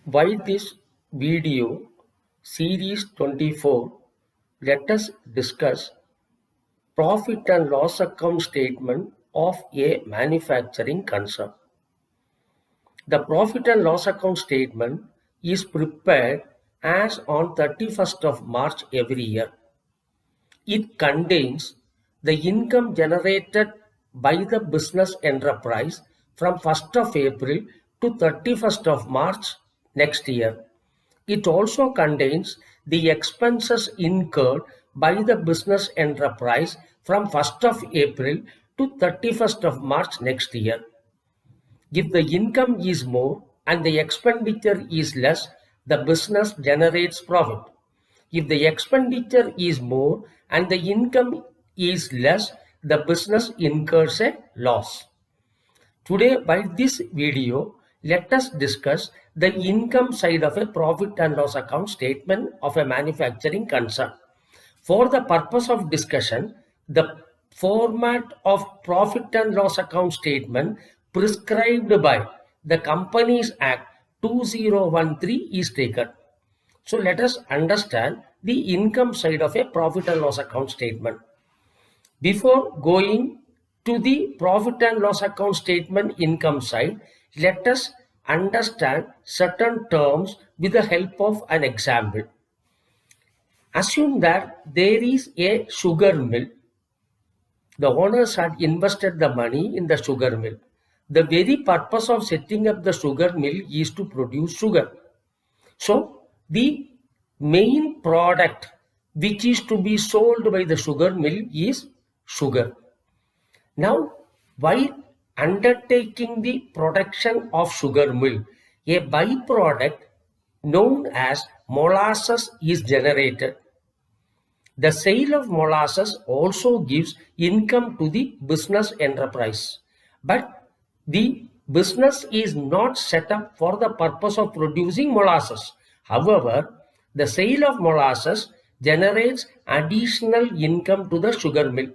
Why this video series 24, let us discuss profit and loss account statement of a manufacturing concern. The profit and loss account statement is prepared as on 31st of March every year. It contains the income generated by the business enterprise from 1st of April to 31st of March next year. It also contains the expenses incurred by the business enterprise from 1st of April to 31st of March next year. If the income is more and the expenditure is less, the business generates profit. If the expenditure is more and the income is less, the business incurs a loss. Today, by this video, let us discuss the income side of a profit and loss account statement of a manufacturing concern. For the purpose of discussion, the format of profit and loss account statement prescribed by the Companies Act 2013 is taken. So let us understand the income side of a profit and loss account statement. Before going to the profit and loss account statement income side, let us understand certain terms with the help of an example. Assume that there is a sugar mill. The owners had invested the money in the sugar mill. The very purpose of setting up the sugar mill is to produce sugar. So the main product which is to be sold by the sugar mill is sugar. Now, while undertaking the production of sugar mill, a byproduct known as molasses is generated. The sale of molasses also gives income to the business enterprise. But the business is not set up for the purpose of producing molasses. However, the sale of molasses generates additional income to the sugar mill.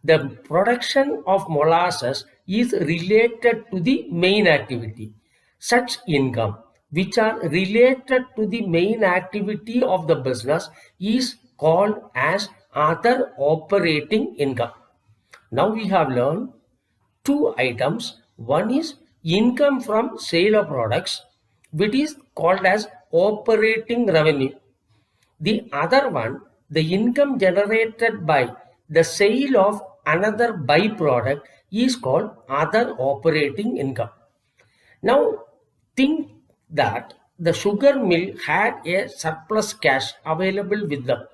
The production of molasses is related to the main activity. Such income, which are related to the main activity of the business, is called as other operating income. Now we have learned two items. One is income from sale of products, which is called as operating revenue. The other one, the income generated by the sale of another byproduct, is called other operating income. Now think that the sugar mill had a surplus cash available with them.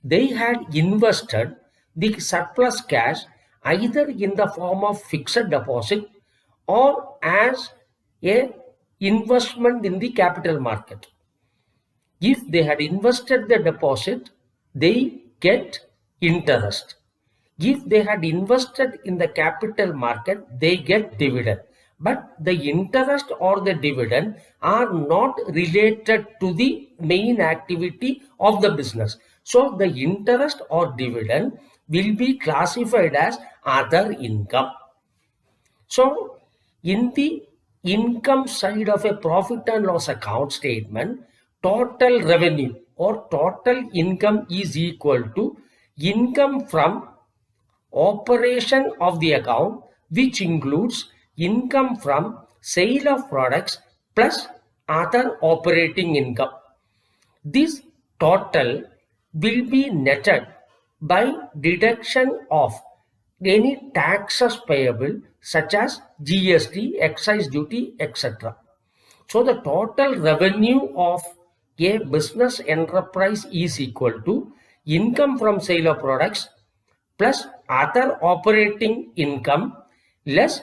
They had invested the surplus cash either in the form of fixed deposit or as a investment in the capital market. If they had invested the deposit, they get interest. If they had invested in the capital market, they get dividend. But the interest or the dividend are not related to the main activity of the business. So the interest or dividend will be classified as other income. So in the income side of a profit and loss account statement, total revenue or total income is equal to income from operation of the account, which includes income from sale of products plus other operating income. This total will be netted by deduction of any taxes payable such as GST, excise duty, etc. So the total revenue of a business enterprise is equal to income from sale of products plus other operating income less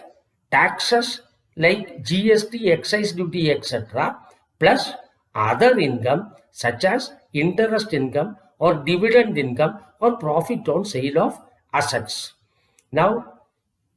taxes like GST, excise duty, etc. plus other income such as interest income or dividend income or profit on sale of assets. Now,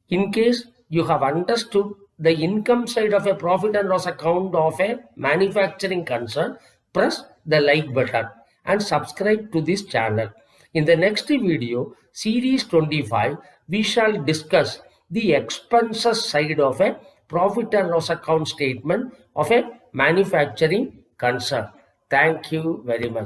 in case you have understood the income side of a profit and loss account of a manufacturing concern, press the like button and subscribe to this channel. In the next video, series 25, we shall discuss the expenses side of a profit and loss account statement of a manufacturing concern. Thank you very much.